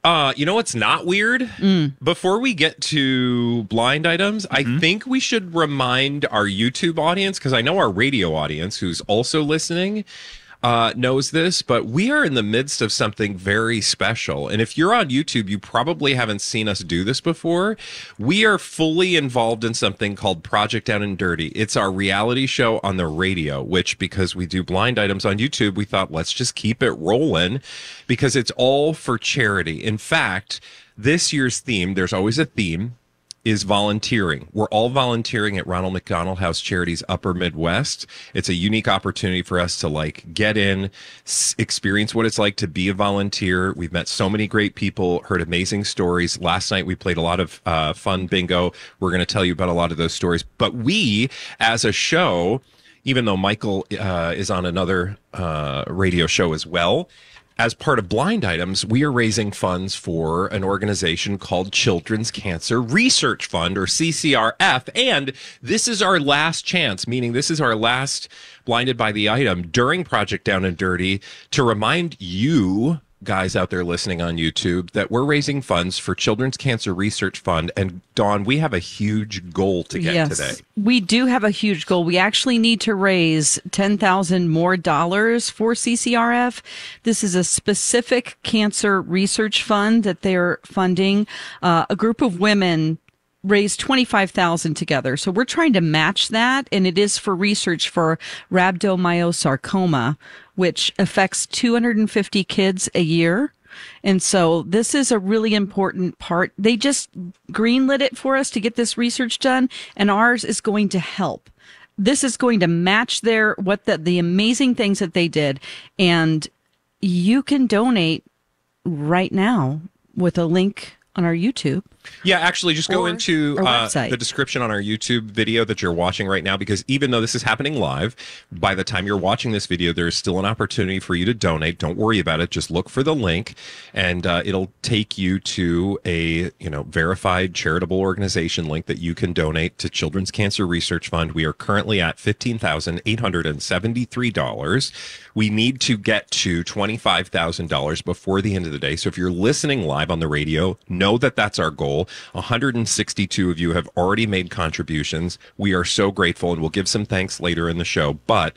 You know what's not weird? Before we get to blind items, I think we should remind our YouTube audience, because I know our radio audience, who's also listening, knows this, but we are in the midst of something very special. And if you're on YouTube, you probably haven't seen us do this before. We are fully involved in something called Project Down and Dirty. It's our reality show on the radio, which, because we do blind items on YouTube, we thought, let's just keep it rolling because it's all for charity. In fact, this year's theme, there's always a theme, is volunteering. We're all volunteering at Ronald McDonald House Charities Upper Midwest. It's a unique opportunity for us to get in, experience what it's like to be a volunteer. We've met so many great people, heard amazing stories. Last night we played a lot of fun bingo. We're going to tell you about a lot of those stories. But we, as a show, even though Michael is on another radio show as well, as part of Blind Items, we are raising funds for an organization called Children's Cancer Research Fund, or CCRF. And this is our last chance, meaning this is our last Blinded by the Item during Project Down and Dirty, to remind you guys out there listening on YouTube that we're raising funds for Children's Cancer Research Fund. And Dawn, we have a huge goal to get today. We do have a huge goal. We actually need to raise $10,000 more for CCRF. This is a specific cancer research fund that they're funding. A group of women raised $25,000 together. So we're trying to match that, and it is for research for rhabdomyosarcoma, which affects 250 kids a year. And so this is a really important part. They just greenlit it for us to get this research done, and ours is going to help. This is going to match the amazing things that they did. And you can donate right now with a link on our YouTube. Yeah, actually, just go into website. The description on our YouTube video that you're watching right now, because even though this is happening live, by the time you're watching this video, there's still an opportunity for you to donate. Don't worry about it. Just look for the link, and it'll take you to a verified charitable organization link that you can donate to Children's Cancer Research Fund. We are currently at $15,873. We need to get to $25,000 before the end of the day. So if you're listening live on the radio, know that that's our goal. 162 of you have already made contributions. We are so grateful, and we'll give some thanks later in the show, but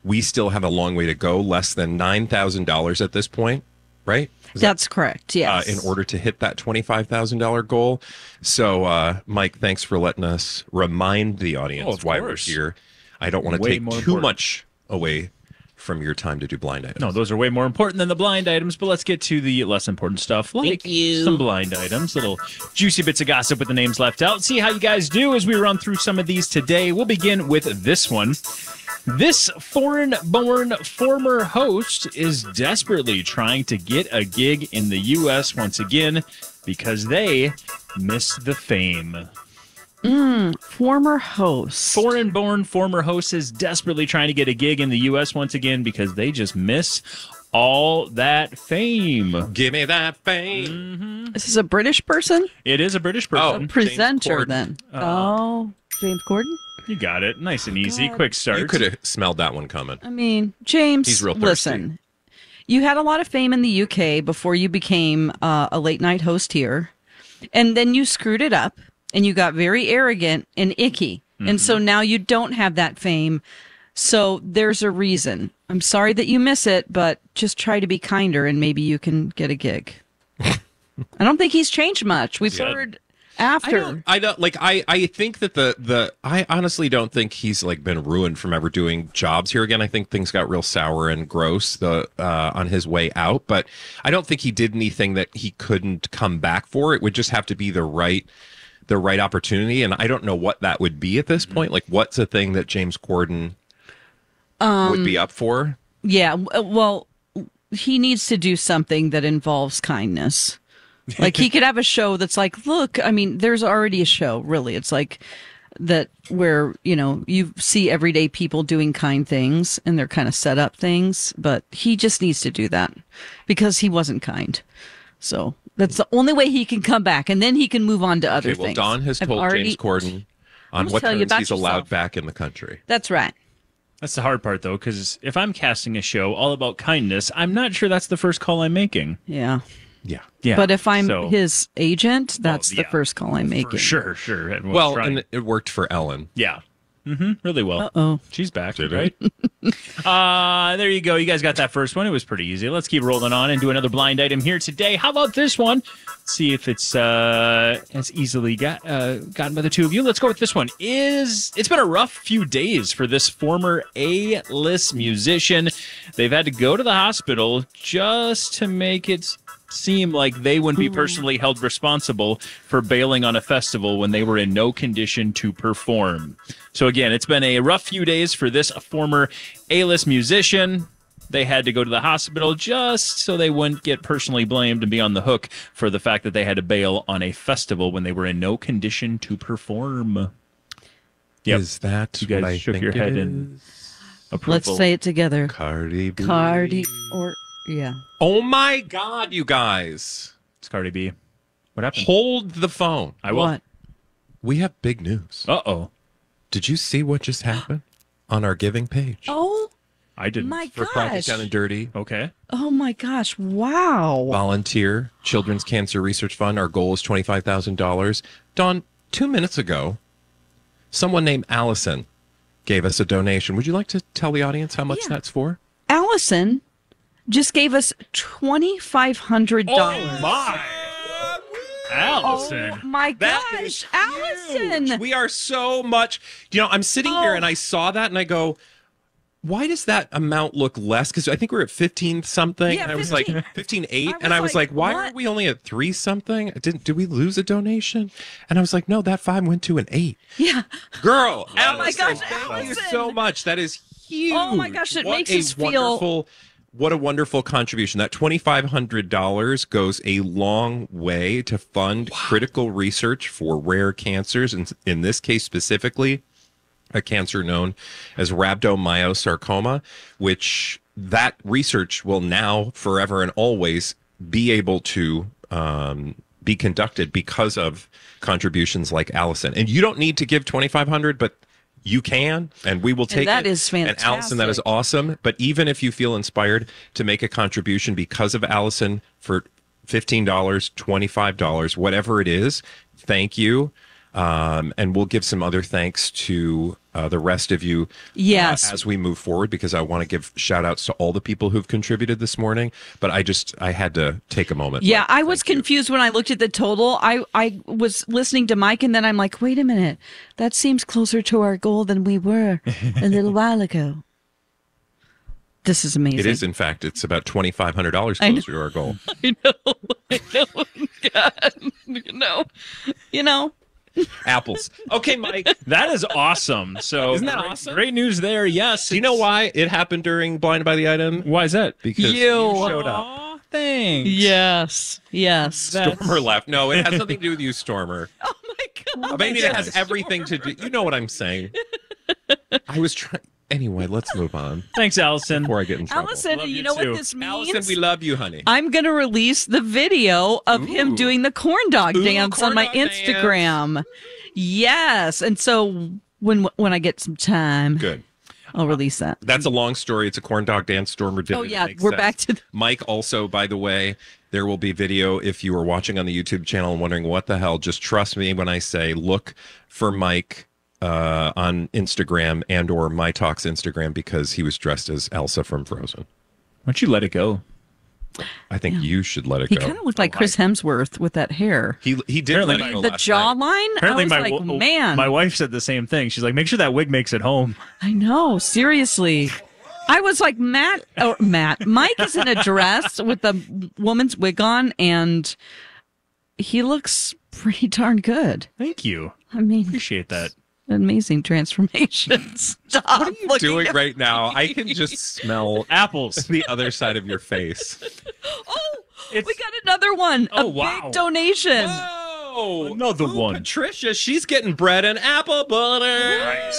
we still have a long way to go, less than $9,000 at this point, right? That's correct, yes. In order to hit that $25,000 goal. So, Mike, thanks for letting us remind the audience why we're here. I don't want to take too much away from your time to do blind items. No, those are way more important than the blind items, but let's get to the less important stuff, like some blind items, little juicy bits of gossip with the names left out. See how you guys do as we run through some of these today. We'll begin with this one. This foreign-born former host is desperately trying to get a gig in the U.S. once again because they miss the fame. Former host. Foreign-born former host is desperately trying to get a gig in the U.S. once again because they just miss all that fame. Give me that fame. Mm-hmm. This is a British person? It is a British person. A presenter, then. James Corden? You got it. Nice and easy. Quick start. You could have smelled that one coming. I mean, James, he's real thirsty. Listen, you had a lot of fame in the UK before you became a late-night host here, and then you screwed it up. And you got very arrogant and icky. Mm-hmm. And so now you don't have that fame. So there's a reason. I'm sorry that you miss it, but just try to be kinder and maybe you can get a gig. I don't think he's changed much. We've heard after. I think that I honestly don't think he's been ruined from ever doing jobs here again. I think things got real sour and gross on his way out, but I don't think he did anything that he couldn't come back for. It would just have to be the right opportunity, and I don't know what that would be at this point. What's a thing that James Corden would be up for? Yeah, well, he needs to do something that involves kindness. He could have a show that's look, I mean, there's already a show, really. It's that where, you see everyday people doing kind things, and they're kind of set up things, but he just needs to do that because he wasn't kind. So that's the only way he can come back, and then he can move on to other things. Dawn has told James Corden on what terms he's allowed back in the country. That's right. That's the hard part, though, because if I'm casting a show all about kindness, I'm not sure that's the first call I'm making. Yeah. Yeah. Yeah. But if I'm So- his agent, that's the yeah. first call I'm making. For sure. Everyone's Well, trying. and it worked for Ellen. Yeah. Really well. Uh-oh. She's back, Did right? There you go. You guys got that first one. It was pretty easy. Let's keep rolling on and do another blind item here today. How about this one? Let's see if it's as easily gotten by the two of you. Let's go with this one. It's been a rough few days for this former A-list musician. They've had to go to the hospital just to make it seem like they wouldn't be personally held responsible for bailing on a festival when they were in no condition to perform. So again, it's been a rough few days for this former A-list musician. They had to go to the hospital just so they wouldn't get personally blamed and be on the hook for the fact that they had to bail on a festival when they were in no condition to perform. Yep. Is that You guys what I shook think your it head is? in approval. Let's say it together. Cardi B. Cardi or yeah. Oh my God, you guys. It's Cardi B. What happened? Hold the phone. I will. What? We have big news. Uh-oh. Did you see what just happened on our giving page? Oh I didn't. my For Project gosh. Down and Dirty. Okay. Oh my gosh. Wow. Volunteer Children's Cancer Research Fund. Our goal is $25,000. Dawn, 2 minutes ago, someone named Allison gave us a donation. Would you like to tell the audience how much Yeah. that's for? Allison just gave us $2,500. my! Allison. Oh my That gosh, is Allison. huge. We are so much. I'm sitting here and I saw that and I go, why does that amount look less? Because I think we're at 15 something. Yeah, and I was 15. like 15.8. I And I was was like, like, why what? are we only at 3 something? Did we lose a donation? And I was like, no, that 5 went to an 8. Yeah. Girl, Oh my gosh, thank you Allison. so much. That is huge. Oh my gosh, it What makes a us feel- what a wonderful contribution. That $2,500 goes a long way to fund critical research for rare cancers, and in this case specifically, a cancer known as rhabdomyosarcoma, which that research will now forever and always be able to be conducted because of contributions like Allison. And you don't need to give $2,500, but you can, and we will take that it. is And Allison, that is fantastic. awesome. But even if you feel inspired to make a contribution because of Allison for $15, $25, whatever it is, thank you. And we'll give some other thanks to the rest of you Yes. as we move forward, because I want to give shout outs to all the people who've contributed this morning. But I had to take a moment. Yeah, Like, I was thank you. confused when I looked at the total. I was listening to Mike, and then I'm like, wait a minute. That seems closer to our goal than we were a little while ago. This is amazing. It is, in fact, it's about $2,500 I know. closer to our goal. I know. God. You know. Apples. Okay, Mike. That is awesome. So Isn't that great, awesome? Great news there. Yes. Do you know why it happened during Blinded by the Item? Why is that? Because you showed up. Aw, thanks. Yes. Yes. Stormer left. No, it has nothing to do with you, Stormer. Oh my God. Maybe it has everything to do. You know what I'm saying. I was trying. Anyway, let's move on Thanks, Allison. before I get in trouble. Allison, Love you you know too. what this means? Allison, we love you, honey. I'm going to release the video of him Ooh. doing the corn dog dance corn on my dog dance. Instagram. Yes. And so when I get some time, Good. I'll release that. That's a long story. It's a corn dog dance. Stormer did. Oh, it. It yeah, makes we're sense. back to Mike. Also, by the way, there will be video if you are watching on the YouTube channel and wondering what the hell. Just trust me when I say look for Mike on Instagram and or My Talks Instagram, because he was dressed as Elsa from Frozen. Why don't you let it go? I think you should let it He go. kind of looked like Chris Hemsworth with that hair. He did Apparently let it go The last night. jawline, Apparently, I was like, man, my wife said the same thing. She's like, make sure that wig makes it home. I know, seriously. I was like, Mike is in a dress with a woman's wig on, and he looks pretty darn good. Thank you. I mean, Appreciate that. amazing transformation. Stop What are you looking doing at- right now? I can just smell Apples. the other side of your face. Oh, It's- we got another one. Oh, a wow. big donation. Oh, Another one. Patricia, she's getting bread and apple butter.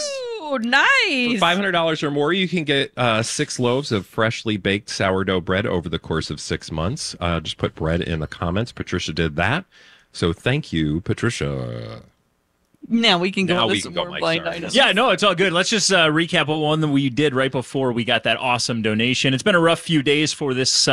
Ooh, nice. $500 or more, you can get 6 loaves of freshly baked sourdough bread over the course of 6 months. Just put bread in the comments. Patricia did that. So thank you, Patricia. Now we can go Now on we to can some go, more Mike, blind sorry. items. Yeah, no, it's all good. Let's just recap what one that we did right before we got that awesome donation. It's been a rough few days for this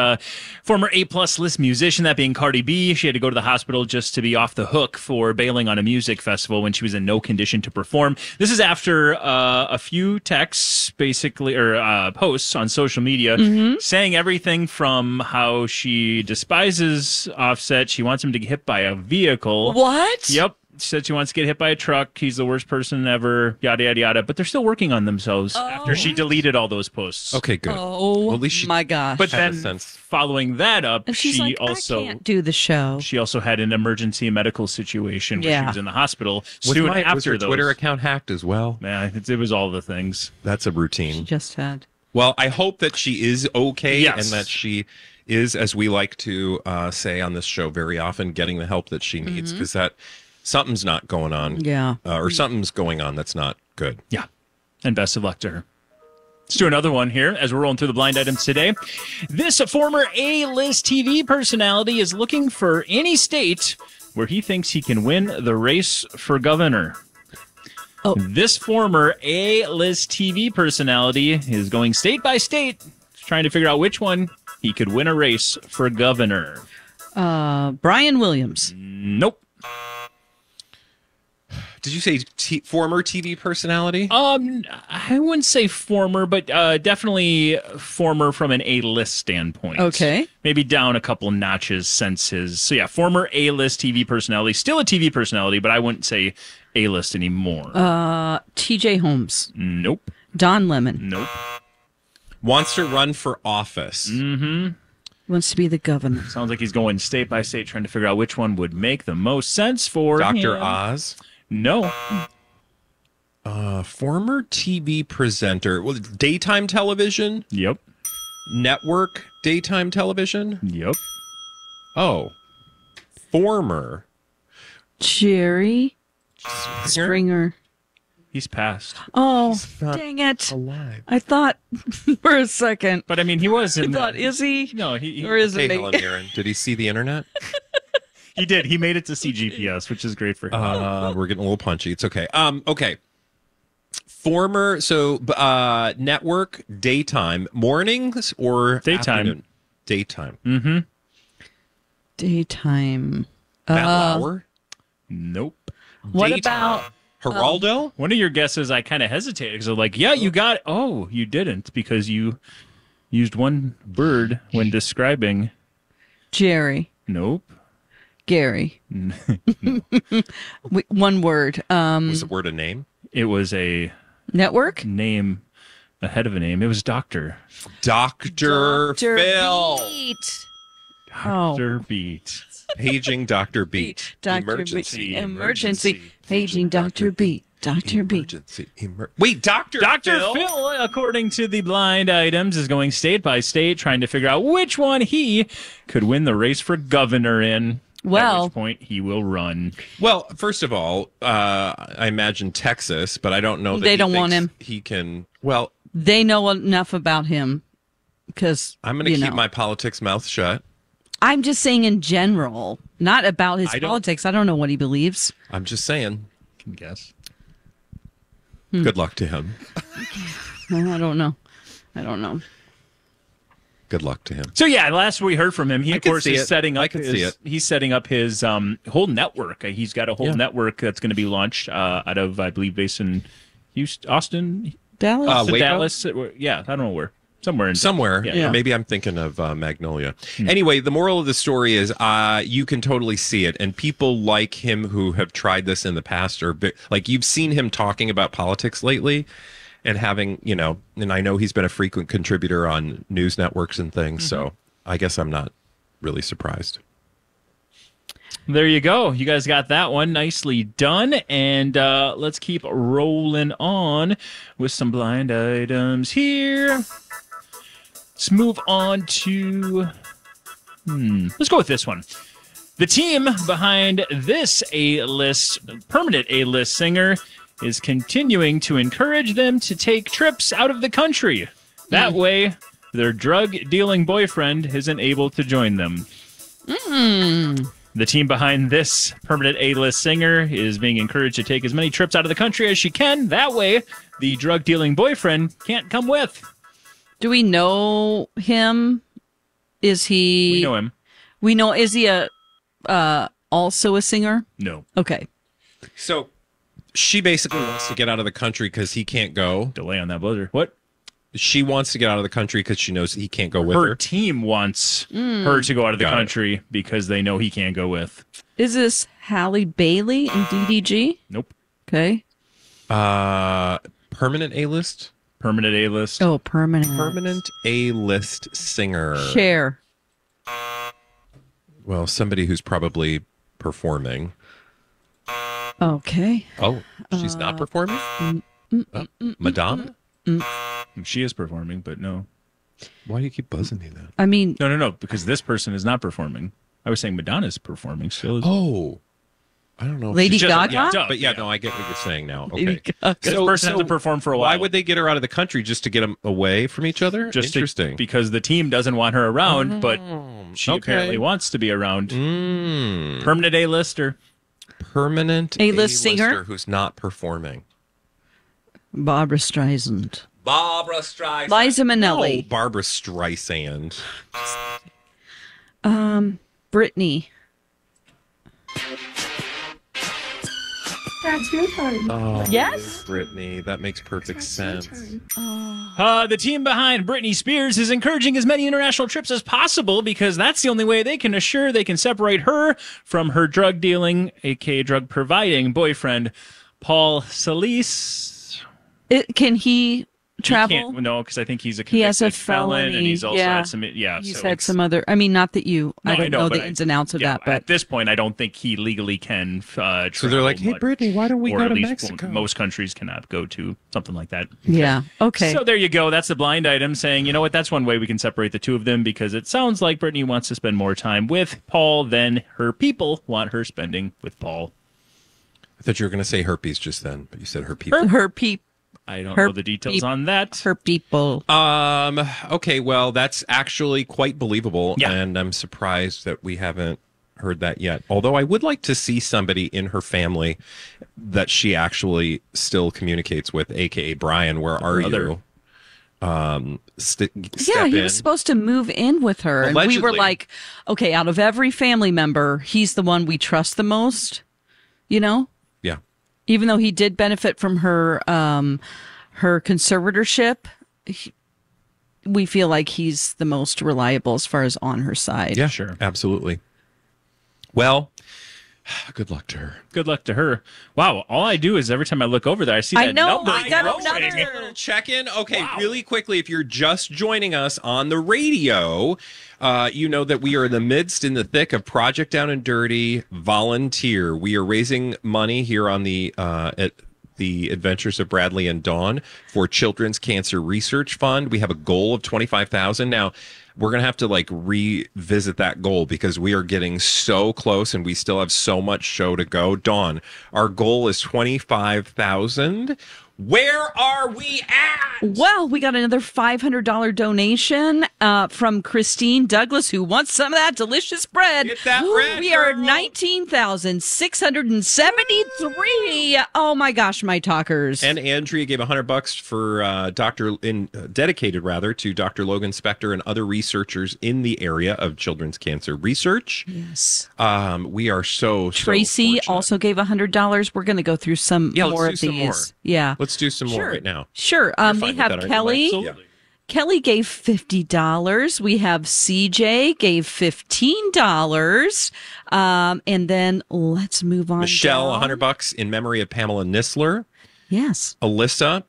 former A-plus list musician, that being Cardi B. She had to go to the hospital just to be off the hook for bailing on a music festival when she was in no condition to perform. This is after a few texts, basically, or posts on social media saying everything from how she despises Offset. She wants him to get hit by a vehicle. What? Yep. She said she wants to get hit by a truck. He's the worst person ever, yada, yada, yada. But they're still working on themselves after she deleted all those posts. Okay, good. Oh, Well, at least she my gosh. But had a then sense. following that up, and she's she like, also I can't do the show. she also had an emergency medical situation where she Yeah. was in the hospital Was, soon was after her those. Twitter account hacked as well? Yeah, it was all the things. That's a routine. Just had. Well, I hope that she is okay Yes. and that she is, as we like to say on this show very often, getting the help that she needs, because that something's not going on. Yeah. Or something's going on that's not good. Yeah. And best of luck to her. Let's do another one here as we're rolling through the blind items today. This former A-list TV personality is looking for any state where he thinks he can win the race for governor. Oh. This former A-list TV personality is going state by state, trying to figure out which one he could win a race for governor. Brian Williams. Nope. Did you say former TV personality? I wouldn't say former, but definitely former from an A-list standpoint. Okay. Maybe down a couple notches since his. So yeah, former A-list TV personality, still a TV personality, but I wouldn't say A-list anymore. TJ Holmes. Nope. Don Lemon. Nope. Wants to run for office. Wants to be the governor. Sounds like he's going state by state trying to figure out which one would make the most sense for Dr. him. Oz. No. Former TV presenter. Well, daytime television? Yep. Network daytime television? Yep. Oh. Former. Jerry Springer. He's passed. Oh, not dang it. Alive. I thought for a second. But I mean, he was I in. thought, is he? No, he Or is Hey, it me? Helen Mirren. Did he see the internet? he did. He made it to CGPS, which is great for him. We're getting a little punchy. It's okay. Okay. Former, network, daytime, mornings or Daytime. afternoon? Daytime. Daytime. Matt Lauer? Nope. What Daytime. about Geraldo? One of your guesses, I kind of hesitated because I'm like, yeah, you got it. Oh, you didn't because you used one word when describing. Jerry? Nope. Gary. One word. Was the word a name? It was a Network? name ahead of a name. It was Doctor. Dr. Phil. Beat. Dr. Beat. Paging Dr. Beat. Dr. Emergency. Beat. Emergency. Paging Dr. Beat. Dr. Beat. Emergency. Wait, Dr. Dr. Phil? Phil, according to the blind items, is going state by state trying to figure out which one he could win the race for governor in. Well- At which point he will run. Well, first of all, I imagine Texas, but I don't know that They he don't want thinks him. He can. Well, They know enough about him because I'm going to keep my politics mouth shut. I'm just saying in general, not about his I don't- politics. I don't know what he believes. I'm just saying. Can guess. Good luck to him. I don't know. I don't know. Good luck to him. So yeah, last we heard from him, he I of can course see is it. setting I up can see his it. he's setting up his whole network. He's got a whole Yeah. network that's going to be launched out of I believe based in Houston, Austin, Dallas? Waco? Dallas. Yeah, I don't know where. Somewhere. Yeah. Maybe I'm thinking of Magnolia. Anyway, the moral of the story is you can totally see it. And people like him who have tried this in the past like you've seen him talking about politics lately and having, and I know he's been a frequent contributor on news networks and things. So I guess I'm not really surprised. There you go. You guys got that one nicely done. And let's keep rolling on with some blind items here. Let's move on to... Let's go with this one. The team behind this permanent A-list singer is continuing to encourage them to take trips out of the country. That way, their drug-dealing boyfriend isn't able to join them. The team behind this permanent A-list singer is being encouraged to take as many trips out of the country as she can. That way, the drug-dealing boyfriend can't come with. Do we know him? Is he... We know him. We know... Is he also a singer? No. Okay. So she basically wants to get out of the country because he can't go. Delay on that buzzer. What? She wants to get out of the country because she knows he can't go with Her her. team wants her to go out of the Got it. country because they know he can't go with. Is this Halle Bailey in DDG? Nope. Okay. Permanent A-list? Permanent A-list. Oh, permanent. Permanent A-list singer. Cher. Well, somebody who's probably performing. Okay. Oh, she's not performing? Madonna? She is performing, but no. Why do you keep buzzing me then? I mean, No, because this person is not performing. I was saying Madonna's performing still. Oh. I don't know. if Lady she's- Gaga? Yeah, duh. But yeah, no, I get what you're saying now. Lady Okay. Gaga. This person has to perform for a while. Why would they get her out of the country just to get them away from each other? Just Interesting. because the team doesn't want her around, but she okay. apparently wants to be around. Permanent A-lister. Permanent A-list singer? A-lister who's not performing. Barbara Streisand. Barbara Streisand. Liza Oh, Minnelli. Barbara Streisand. Britney. That's your turn. Oh, Yes? Brittany. That makes perfect sense. The team behind Britney Spears is encouraging as many international trips as possible because that's the only way they can assure they can separate her from her drug dealing, aka drug providing boyfriend, Paul Solis. Can he travel? No, because I think he's a He has a convicted felon, and felony, he's also yeah. had some. Yeah, He's so had some other. I mean, not that you. I don't know but the ins and outs of yeah, that, but at this point, I don't think he legally can. So they're like, hey, Brittany, why don't we or go at to least Mexico? most countries cannot go to something like that. yeah. Okay. So there you go. That's the blind item saying, you know what, that's one way we can separate the two of them because it sounds like Brittany wants to spend more time with Paul than her people want her spending with Paul. I thought you were going to say herpes just then, but you said her people. her people. I don't Her know the details peop- on that. Her people. Okay, well, that's actually quite believable, Yeah. and I'm surprised that we haven't heard that yet. Although I would like to see somebody in her family that she actually still communicates with, aka Brian. Where are you? Step Yeah, he in. was supposed to move in with her, and we were Allegedly. like, okay, out of every family member, he's the one we trust the most. You know, Yeah. even though he did benefit from her conservatorship, we feel like he's the most reliable as far as on her side. Yeah, Sure. absolutely. Well, good luck to her. Good luck to her. Wow, all I do is every time I look over there, I see I that know, number I got growing. another. Check in. Okay, Wow. really quickly, if you're just joining us on the radio, you know that we are in the thick of Project Down and Dirty Volunteer. We are raising money here on the at the Adventures of Bradley and Dawn for Children's Cancer Research Fund. We have a goal of $25,000 now. We're going to have to like revisit that goal because we are getting so close and we still have so much show to go. Dawn, our goal is 25,000. Where are we at? Well, we got another $500 donation from Christine Douglas, who wants some of that delicious bread. Get that bread, We are girl. 19,673. Oh my gosh, my talkers. And Andrea gave $100 for dedicated to Dr. Logan Spector and other researchers in the area of children's cancer research. yes. We are so Tracy fortunate. also gave $100. We're going to go through some Yeah, more let's of do some these. more. Yeah. Let's do some more right now. Sure. You're fine We with have that, aren't you, Kelly. Mike? Absolutely. Kelly gave $50. We have CJ gave $15. And then let's move on. Michelle, down. $100 in memory of Pamela Nisler. Yes. Alyssa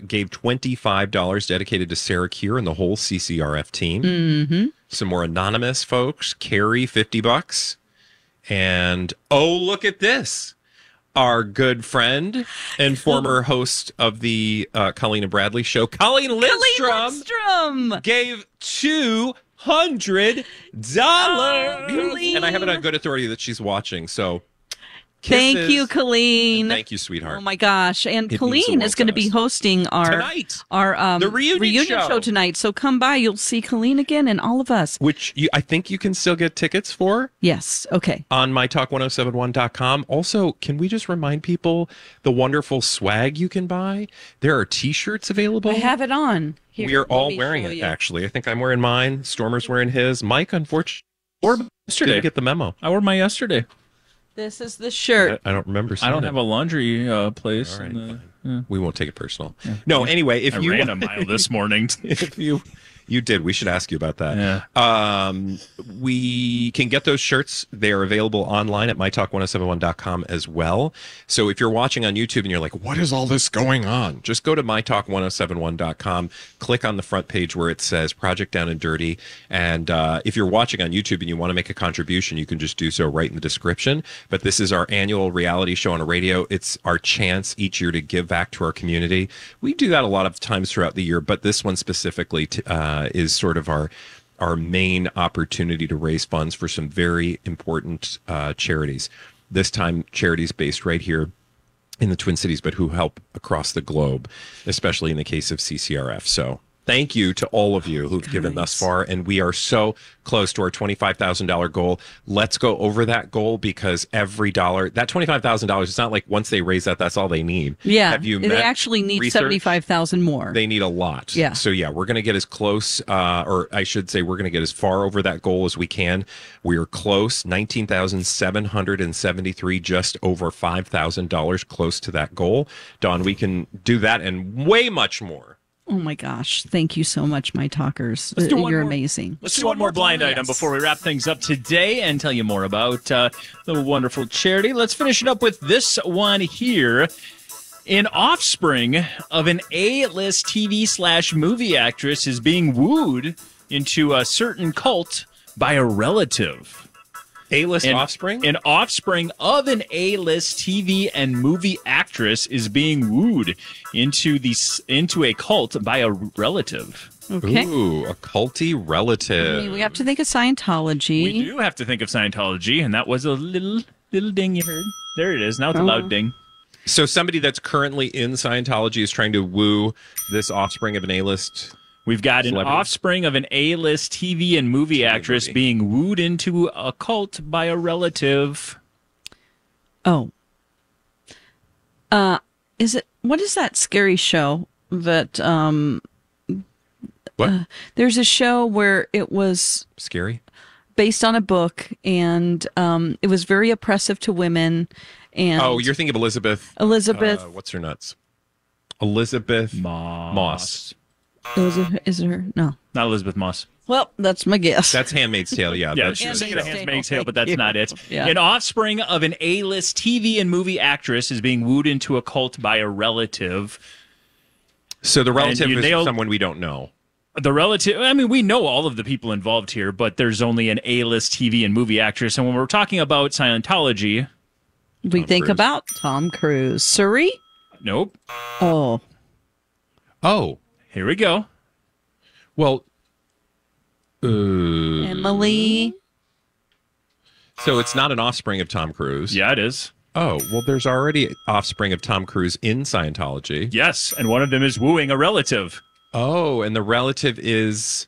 gave $25 dedicated to Sarah Keir and the whole CCRF team. Mm-hmm. Some more anonymous folks. Carrie, $50. And look at this. Our good friend and former host of the Colleen and Bradley show, Colleen Lindstrom, gave $200. Colleen. And I have it on good authority that she's watching. So Thank Kisses. you, Colleen. And thank you, sweetheart. Oh my gosh! And It means the Colleen world is going to to be us. hosting our The reunion show. tonight. So come by. You'll see Colleen again and all of us. Which I think you can still get tickets for Yes. Okay. on mytalk1071.com. Also, can we just remind people the wonderful swag you can buy? There are T-shirts available. I have it on. Here, We are let all me wearing show it, you. actually. I think I'm wearing mine. Stormer's wearing his. Mike, unfortunately, or Yesterday. didn't get the memo. I wore my yesterday. This is the shirt. I don't remember seeing I don't it. have a laundry place. All right, and, fine. We won't take it personal. No, anyway, if I you ran a mile this morning. if you did, we should ask you about that. Yeah. We can get those shirts. They are available online at mytalk1071.com as well. So if you're watching on YouTube and you're like, what is all this going on? Just go to mytalk1071.com, click on the front page where it says Project Down and Dirty. And if you're watching on YouTube and you want to make a contribution, you can just do so right in the description. But this is our annual reality show on a radio. It's our chance each year to give back to our community. We do that a lot of times throughout the year, but this one specifically is sort of our main opportunity to raise funds for some very important charities. This time, charities based right here in the Twin Cities, but who help across the globe, especially in the case of CCRF. So thank you to all of you who've given thus far. And we are so close to our $25,000 goal. Let's go over that goal, because every dollar, that $25,000, it's not like once they raise that, that's all they need. Yeah. Have you They met actually need research? 75,000 more. They need a lot. Yeah. So yeah, we're going to get as close, or I should say, we're going to get as far over that goal as we can. We are close, 19,773, just over $5,000 close to that goal. Dawn, we can do that and way much more. Oh my gosh. Thank you so much, my talkers. Let's do one You're more. amazing. Let's do one more blind item before we wrap things up today and tell you more about the wonderful charity. Let's finish it up with this one here. An offspring of an A-list TV/movie actress is being wooed into a certain cult by a relative. A-list offspring? An offspring of an A-list TV and movie actress is being wooed into a cult by a relative. Okay. Ooh, a culty relative. I mean, we have to think of Scientology. We do have to think of Scientology, and that was a little ding you heard. There it is. Now it's a loud ding. So somebody that's currently in Scientology is trying to woo this offspring of an A-list. We've got an Celebrity. offspring of an A-list TV and movie actress being wooed into a cult by a relative. Oh. What is that scary show that, What? there's a show where it was Scary? based on a book, and it was very oppressive to women. And Oh, you're thinking of Elizabeth. What's her nuts? Elizabeth Moss. Is it her? No. Not Elizabeth Moss. Well, that's my guess. That's Handmaid's Tale. Yeah. Yeah, that's she's true. thinking of Handmaid's Tale, but that's not it. Yeah. An offspring of an A-list TV and movie actress is being wooed into a cult by a relative. So the relative you is nailed- someone we don't know. The relative, I mean, we know all of the people involved here, but there's only an A-list TV and movie actress. And when we're talking about Scientology, we think Cruise. about Tom Cruise. Surrey? nope. Oh. Oh, Here we go. well. Emily? So it's not an offspring of Tom Cruise. Yeah, it is. Oh, well, there's already offspring of Tom Cruise in Scientology. Yes, and one of them is wooing a relative. Oh, and the relative is.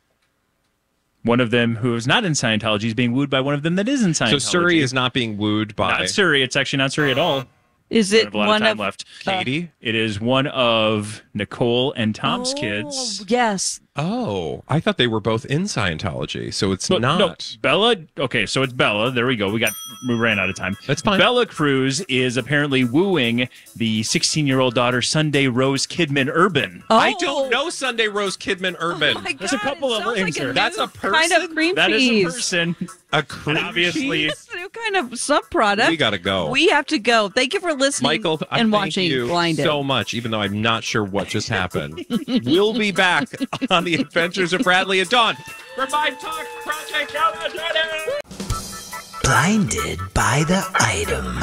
One of them who is not in Scientology is being wooed by one of them that is in Scientology. So Surrey is not being wooed by not Surrey. It's actually not Surrey at all. Is We it have a lot one of time of left. Katie. It is one of Nicole and Tom's kids. Yes. Oh, I thought they were both in Scientology. So it's No, not. no, Bella. Okay, so it's Bella. There we go. We ran out of time. That's fine. Bella Cruz is apparently wooing the 16-year-old daughter Sunday Rose Kidman Urban. Oh. I don't know Sunday Rose Kidman Urban. My There's a God, couple it of sounds things like here. That's new a kind of person? cream That is cheese. a person. A cream And obviously- cheese? It's a new kind of subproduct. We gotta go. We have to go. Thank you for listening Michael, I and thank watching you Blinded. so much, even though I'm not sure what just happened. We'll be back on the Adventures of Bradley and Dawn. For My Talk Project Down and Dirty. Blinded by the item.